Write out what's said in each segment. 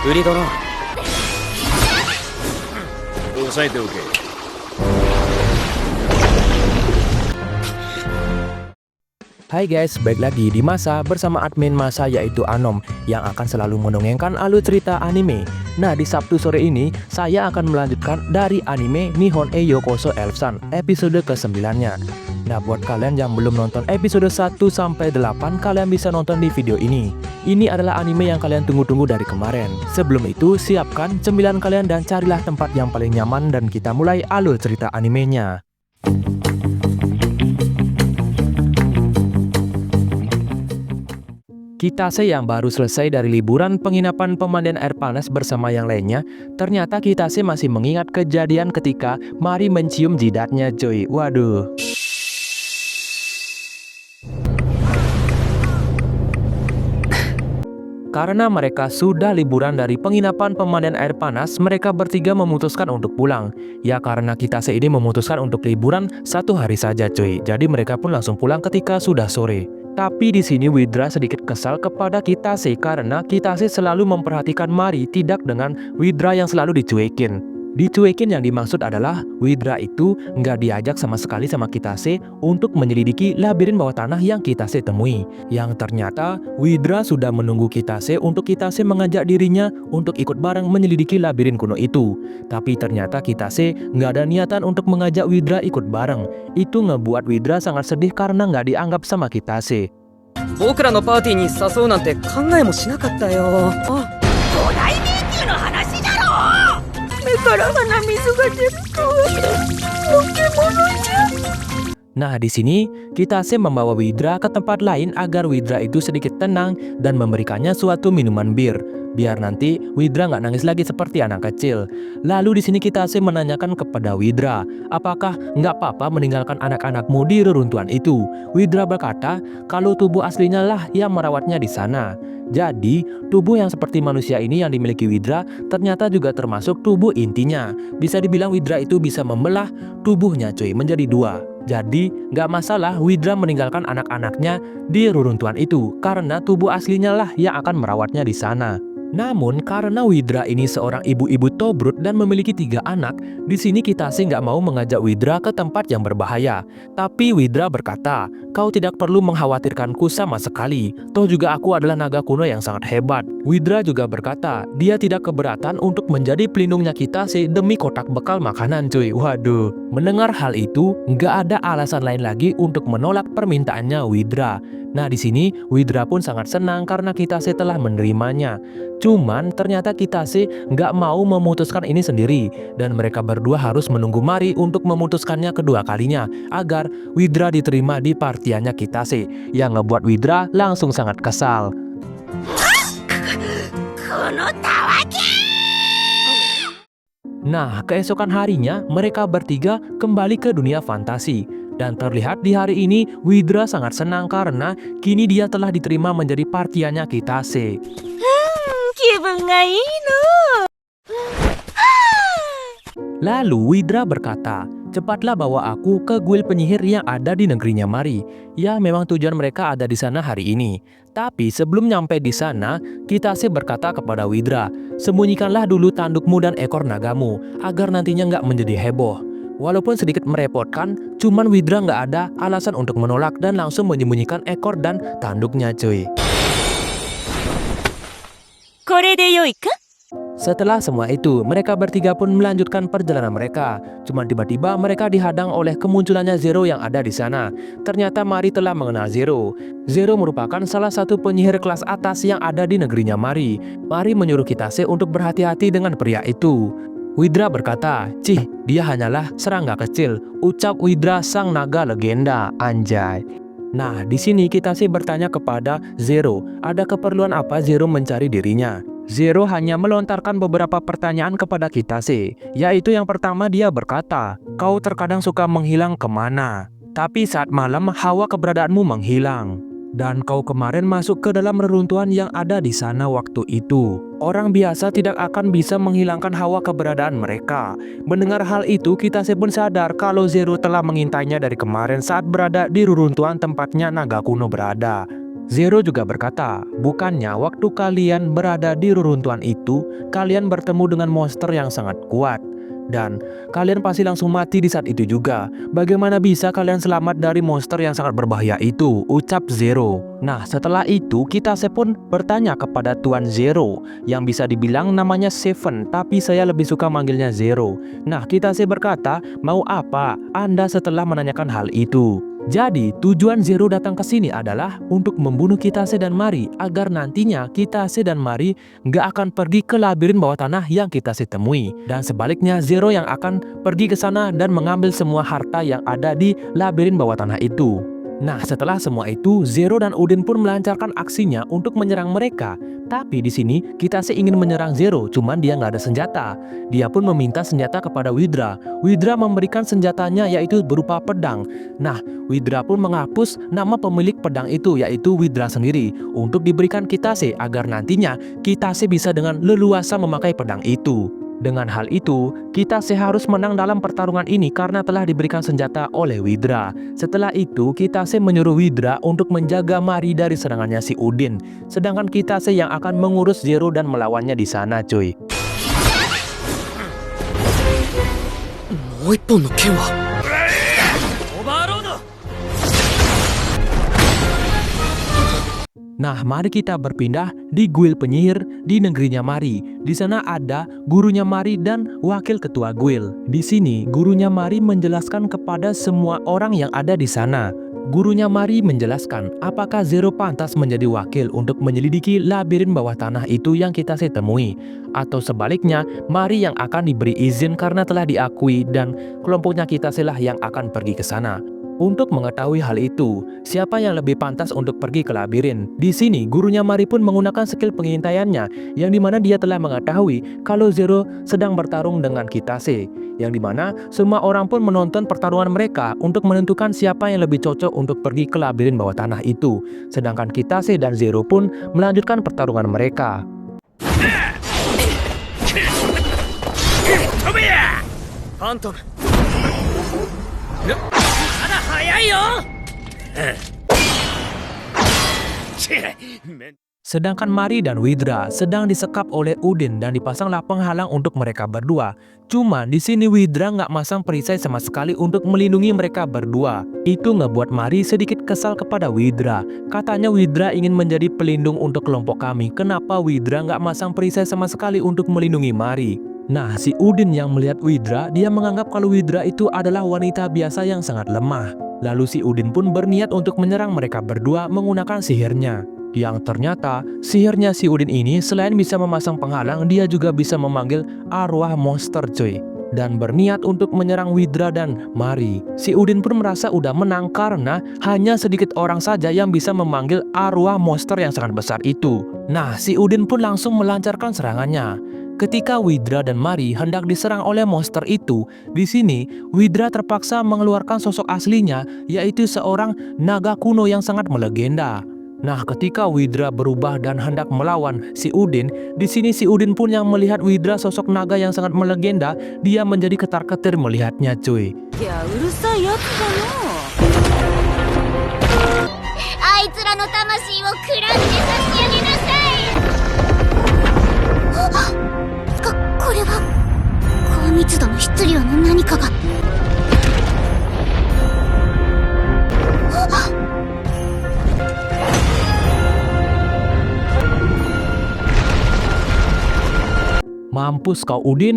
売りだな。抑えておけ。Hai guys, balik lagi di Masa bersama admin Masa yaitu Anom yang akan selalu mendongengkan alur cerita anime. Nah, di Sabtu sore ini saya akan melanjutkan dari anime Nihon e Yokoso Elf-san episode ke-9-nya. Nah, buat kalian yang belum nonton episode 1 sampai 8, kalian bisa nonton di video ini. Ini adalah anime yang kalian tunggu-tunggu dari kemarin. Sebelum itu, siapkan cemilan kalian dan carilah tempat yang paling nyaman dan kita mulai alur cerita animenya. Kitase yang baru selesai dari liburan penginapan pemandian air panas bersama yang lainnya, ternyata Kitase masih mengingat kejadian ketika Mari mencium jidatnya cuy. Waduh. Karena mereka sudah liburan dari penginapan pemandian air panas, mereka bertiga memutuskan untuk pulang. Ya karena Kitase ini memutuskan untuk liburan 1 hari saja cuy. Jadi mereka pun langsung pulang ketika sudah sore. Tapi di sini Widra sedikit kesal kepada Kitase karena Kitase selalu memperhatikan Mari, tidak dengan Widra yang selalu dicuekin. Dicuekin yang dimaksud adalah Widra itu nggak diajak sama sekali sama Kitase untuk menyelidiki labirin bawah tanah yang Kitase temui. Yang ternyata Widra sudah menunggu Kitase untuk Kitase mengajak dirinya untuk ikut bareng menyelidiki labirin kuno itu. Tapi ternyata Kitase nggak ada niatan untuk mengajak Widra ikut bareng. Itu ngebuat Widra sangat sedih karena nggak dianggap sama Kitase. 僕らのパーティーに誘うなんて考えもしなかったよ。あ、東大迷宮の話だろ。目から鼻水が出るかわいい化け物じゃ。Nah, di sini Kitase membawa Widra ke tempat lain agar Widra itu sedikit tenang dan memberikannya suatu minuman bir. Biar nanti Widra nggak nangis lagi seperti anak kecil. Lalu di sini Kitase menanyakan kepada Widra, apakah nggak apa-apa meninggalkan anak-anakmu di reruntuhan itu? Widra berkata kalau tubuh aslinya lah yang merawatnya di sana. Jadi, tubuh yang seperti manusia ini yang dimiliki Widra ternyata juga termasuk tubuh intinya. Bisa dibilang Widra itu bisa membelah tubuhnya cuy menjadi 2. Jadi, nggak masalah Widra meninggalkan anak-anaknya di reruntuhan itu karena tubuh aslinya lah yang akan merawatnya di sana. Namun karena Widra ini seorang ibu-ibu tobrut dan memiliki 3 anak, di sini Kitase nggak mau mengajak Widra ke tempat yang berbahaya. Tapi Widra berkata, kau tidak perlu mengkhawatirkanku sama sekali. Toh juga aku adalah naga kuno yang sangat hebat. Widra juga berkata, dia tidak keberatan untuk menjadi pelindungnya Kitase demi kotak bekal makanan cuy. Waduh, mendengar hal itu, nggak ada alasan lain lagi untuk menolak permintaannya Widra. Nah di sini Widra pun sangat senang karena Kitase telah menerimanya. Cuman ternyata Kitase nggak mau memutuskan ini sendiri dan mereka berdua harus menunggu Mari untuk memutuskannya kedua kalinya agar Widra diterima di partiannya Kitase yang ngebuat Widra langsung sangat kesal. Nah keesokan harinya mereka bertiga kembali ke dunia fantasi. Dan terlihat di hari ini Widra sangat senang karena kini dia telah diterima menjadi partiannya Kitase. 気分がいいの。 Lalu Widra berkata, cepatlah bawa aku ke guild penyihir yang ada di negerinya Mari. Ya memang tujuan mereka ada di sana hari ini. Tapi sebelum nyampe di sana, Kitase berkata kepada Widra, sembunyikanlah dulu tandukmu dan ekor nagamu agar nantinya nggak menjadi heboh. Walaupun sedikit merepotkan, cuman Widra nggak ada alasan untuk menolak dan langsung menyembunyikan ekor dan tanduknya cuy. これでよいか？ Setelah semua itu, mereka bertiga pun melanjutkan perjalanan mereka. Cuman tiba-tiba mereka dihadang oleh kemunculannya Zero yang ada di sana. Ternyata Mari telah mengenal Zero. Zero merupakan salah satu penyihir kelas atas yang ada di negerinya Mari. Mari menyuruh Kitase untuk berhati-hati dengan pria itu. Widra berkata, cih, dia hanyalah serangga kecil, ucap Widra sang naga legenda, anjay. Nah, di sini Kitase bertanya kepada Zero, ada keperluan apa Zero mencari dirinya? Zero hanya melontarkan beberapa pertanyaan kepada Kitase, yaitu yang pertama dia berkata, kau terkadang suka menghilang kemana? Tapi saat malam hawa keberadaanmu menghilang. Dan kau kemarin masuk ke dalam reruntuhan yang ada di sana waktu itu. Orang biasa tidak akan bisa menghilangkan hawa keberadaan mereka. Mendengar hal itu, Kitase pun sadar kalau Zero telah mengintainya dari kemarin saat berada di reruntuhan tempatnya naga kuno berada. Zero juga berkata, bukannya waktu kalian berada di reruntuhan itu, kalian bertemu dengan monster yang sangat kuat. Dan kalian pasti langsung mati di saat itu juga. Bagaimana bisa kalian selamat dari monster yang sangat berbahaya itu? Ucap Zero. Nah, setelah itu Kitase pun bertanya kepada Tuan Zero, yang bisa dibilang namanya Seven, tapi saya lebih suka manggilnya Zero. Nah, Kitase berkata, mau apa Anda setelah menanyakan hal itu? Jadi, tujuan Zero datang ke sini adalah untuk membunuh Kitase dan Mari agar nantinya Kitase dan Mari nggak akan pergi ke labirin bawah tanah yang Kitase temui. Dan sebaliknya, Zero yang akan pergi ke sana dan mengambil semua harta yang ada di labirin bawah tanah itu. Nah, setelah semua itu, Zero dan Udin pun melancarkan aksinya untuk menyerang mereka. Tapi di sini Kitase ingin menyerang Zero, cuman dia nggak ada senjata. Dia pun meminta senjata kepada Widra. Widra memberikan senjatanya yaitu berupa pedang. Nah, Widra pun menghapus nama pemilik pedang itu yaitu Widra sendiri untuk diberikan Kitase agar nantinya Kitase bisa dengan leluasa memakai pedang itu. Dengan hal itu, Kitase harus menang dalam pertarungan ini karena telah diberikan senjata oleh Widra. Setelah itu, Kitase menyuruh Widra untuk menjaga Mari dari serangannya si Udin. Sedangkan Kitase yang akan mengurus Zero dan melawannya di sana, cuy. もう一本の剣はオーバーロード。 Nah, mari kita berpindah di guild penyihir di negerinya Mari. Di sana ada gurunya Mari dan wakil ketua guild. Di sini, gurunya Mari menjelaskan kepada semua orang yang ada di sana. Gurunya Mari menjelaskan apakah Zero pantas menjadi wakil untuk menyelidiki labirin bawah tanah itu yang kita temui. Atau sebaliknya, Mari yang akan diberi izin karena telah diakui dan kelompoknya kita lah yang akan pergi ke sana. Untuk mengetahui hal itu, siapa yang lebih pantas untuk pergi ke labirin? Di sini, gurunya Mari pun menggunakan skill pengintaiannya, yang dimana dia telah mengetahui kalau Zero sedang bertarung dengan Kitase, yang dimana semua orang pun menonton pertarungan mereka untuk menentukan siapa yang lebih cocok untuk pergi ke labirin bawah tanah itu. Sedangkan Kitase dan Zero pun melanjutkan pertarungan mereka. Phantom. まだ早いよ。 Sedangkan Mari dan Widra sedang disekap oleh Udin dan dipasanglah penghalang untuk mereka berdua. Cuma di sini Widra nggak masang perisai sama sekali untuk melindungi mereka berdua. Itu ngebuat Mari sedikit kesal kepada Widra. Katanya Widra ingin menjadi pelindung untuk kelompok kami. Kenapa Widra nggak masang perisai sama sekali untuk melindungi Mari? Nah, si Udin yang melihat Widra, dia menganggap kalau Widra itu adalah wanita biasa yang sangat lemah. Lalu si Udin pun berniat untuk menyerang mereka berdua menggunakan sihirnya. Yang ternyata, sihirnya si Udin ini selain bisa memasang penghalang, dia juga bisa memanggil arwah monster, cuy. Dan berniat untuk menyerang Widra dan Mari. Si Udin pun merasa udah menang karena hanya sedikit orang saja yang bisa memanggil arwah monster yang sangat besar itu. Nah, si Udin pun langsung melancarkan serangannya. Ketika Widra dan Mari hendak diserang oleh monster itu, di sini Widra terpaksa mengeluarkan sosok aslinya, yaitu seorang naga kuno yang sangat melegenda. Nah, ketika Widra berubah dan hendak melawan si Udin, di sini si Udin pun yang melihat Widra sosok naga yang sangat melegenda, dia menjadi ketar-ketir melihatnya, cuy. Ya, うるさいやつだよ。あいつらの魂を食らって差し上げなさい。これは高密度の質量の何かが。Mampus kau Udin,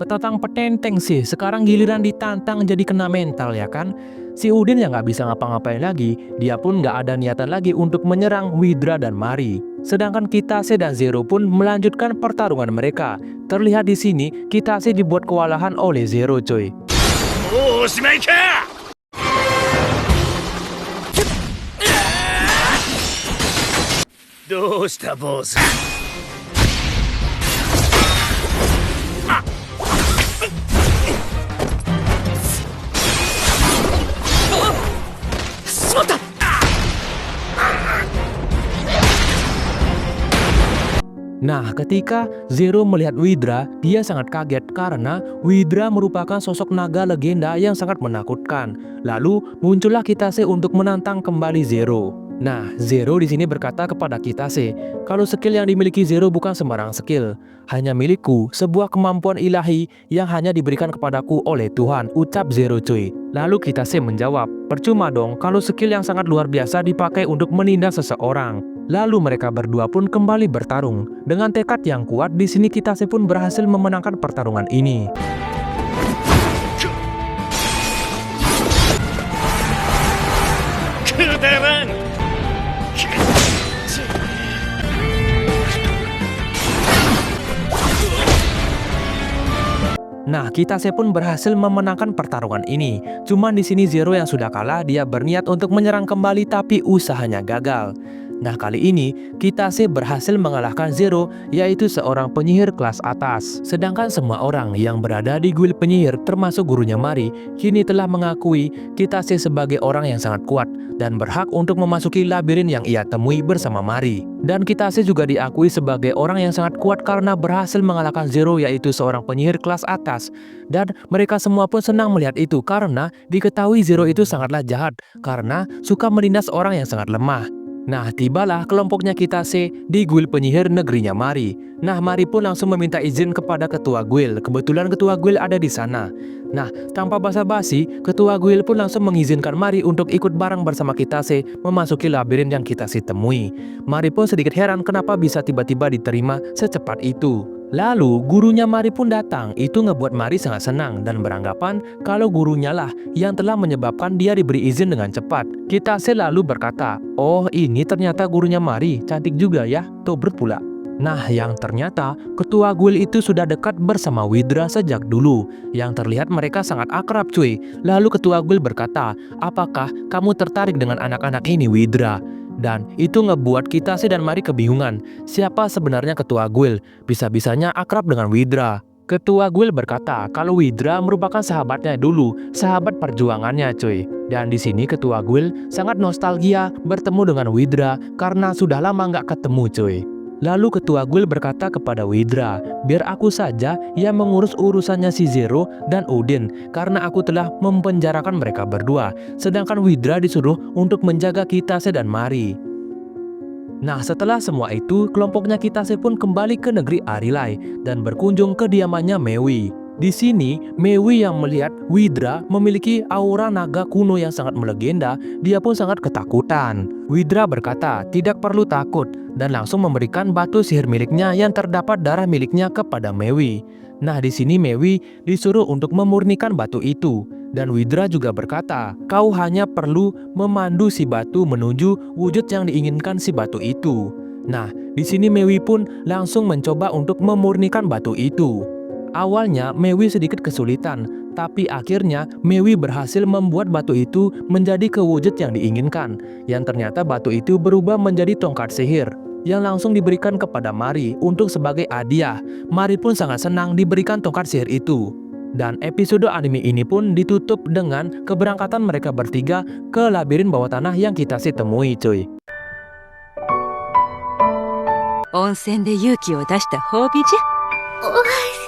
petatang petenteng sih. Sekarang giliran ditantang jadi kena mental ya kan. Si Udin yang nggak bisa ngapa-ngapain lagi, dia pun nggak ada niatan lagi untuk menyerang Widra dan Mari. Sedangkan Kitase dan Zero pun melanjutkan pertarungan mereka. Terlihat di sini, Kitase dibuat kewalahan oleh Zero, coy. Oh, Shimaika! Dosta, boss? Nah, ketika Zero melihat Widra, dia sangat kaget karena Widra merupakan sosok naga legenda yang sangat menakutkan. Lalu muncullah Kitase untuk menantang kembali Zero. Nah, Zero di sini berkata kepada Kitase, kalau skill yang dimiliki Zero bukan sembarang skill, hanya milikku, sebuah kemampuan ilahi yang hanya diberikan kepadaku oleh Tuhan, ucap Zero cuy. Lalu Kitase menjawab, percuma dong kalau skill yang sangat luar biasa dipakai untuk menindas seseorang. Lalu mereka berdua pun kembali bertarung. Dengan tekad yang kuat, di sini Kitase pun berhasil memenangkan pertarungan ini. Kudaran. Nah, Kitase pun berhasil memenangkan pertarungan ini. Cuman di sini Zero yang sudah kalah, dia berniat untuk menyerang kembali tapi usahanya gagal. Nah, kali ini Kitase berhasil mengalahkan Zero, yaitu seorang penyihir kelas atas. Sedangkan semua orang yang berada di guild penyihir termasuk gurunya Mari, kini telah mengakui Kitase sebagai orang yang sangat kuat dan berhak untuk memasuki labirin yang ia temui bersama Mari. Dan Kitase juga diakui sebagai orang yang sangat kuat karena berhasil mengalahkan Zero, yaitu seorang penyihir kelas atas. Dan mereka semua pun senang melihat itu karena diketahui Zero itu sangatlah jahat karena suka menindas orang yang sangat lemah. Nah, tibalah kelompoknya Kitase di guild penyihir negerinya Mari. Nah, Mari pun langsung meminta izin kepada ketua guild. Kebetulan ketua guild ada di sana. Nah, tanpa basa-basi, ketua guild pun langsung mengizinkan Mari untuk ikut bareng bersama Kitase memasuki labirin yang Kitase temui. Mari pun sedikit heran kenapa bisa tiba-tiba diterima secepat itu. Lalu gurunya Mari pun datang. Itu ngebuat Mari sangat senang dan beranggapan kalau gurunya lah yang telah menyebabkan dia diberi izin dengan cepat. Kitase lalu berkata, oh ini ternyata gurunya Mari, cantik juga ya, tobrut pula. Nah, yang ternyata ketua guild itu sudah dekat bersama Widra sejak dulu. Yang terlihat mereka sangat akrab cuy. Lalu ketua guild berkata, apakah kamu tertarik dengan anak-anak ini Widra? Dan itu ngebuat Kitase dan Mari kebingungan. Siapa sebenarnya ketua guild? Bisa-bisanya akrab dengan Widra. Ketua guild berkata kalau Widra merupakan sahabatnya dulu, sahabat perjuangannya cuy. Dan di sini ketua guild sangat nostalgia bertemu dengan Widra karena sudah lama nggak ketemu cuy. Lalu ketua guild berkata kepada Widra, biar aku saja yang mengurus urusannya si Zero dan Udin karena aku telah mempenjarakan mereka berdua. Sedangkan Widra disuruh untuk menjaga Kitase dan Mari. Nah, setelah semua itu, kelompoknya Kitase pun kembali ke negeri Arilai dan berkunjung ke kediamannya Mewi. Di sini, Mewi yang melihat Widra memiliki aura naga kuno yang sangat melegenda, dia pun sangat ketakutan. Widra berkata, tidak perlu takut, dan langsung memberikan batu sihir miliknya yang terdapat darah miliknya kepada Mewi. Nah, di sini Mewi disuruh untuk memurnikan batu itu. Dan Widra juga berkata, kau hanya perlu memandu si batu menuju wujud yang diinginkan si batu itu. Nah, di sini Mewi pun langsung mencoba untuk memurnikan batu itu. Awalnya Mewi sedikit kesulitan, tapi akhirnya Mewi berhasil membuat batu itu menjadi kewujud yang diinginkan. Yang ternyata batu itu berubah menjadi tongkat sihir yang langsung diberikan kepada Mari untuk sebagai hadiah. Mari pun sangat senang diberikan tongkat sihir itu. Dan episode anime ini pun ditutup dengan keberangkatan mereka bertiga ke labirin bawah tanah yang Kitase temui cuy. 温泉で勇気を出した褒美じゃ。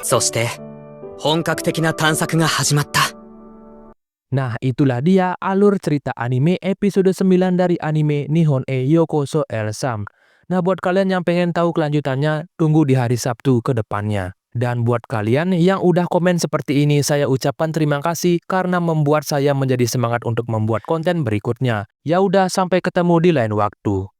そして本格的な探索が始まった。 Nah, itulah dia alur cerita anime episode 9 dari anime Nihon e Yokoso Elsam. Nah, buat kalian yang pengen tahu kelanjutannya, tunggu di hari Sabtu ke depannya. Dan buat kalian yang udah komen seperti ini, saya ucapkan terima kasih karena membuat saya menjadi semangat untuk membuat konten berikutnya. Ya udah, sampai ketemu di lain waktu.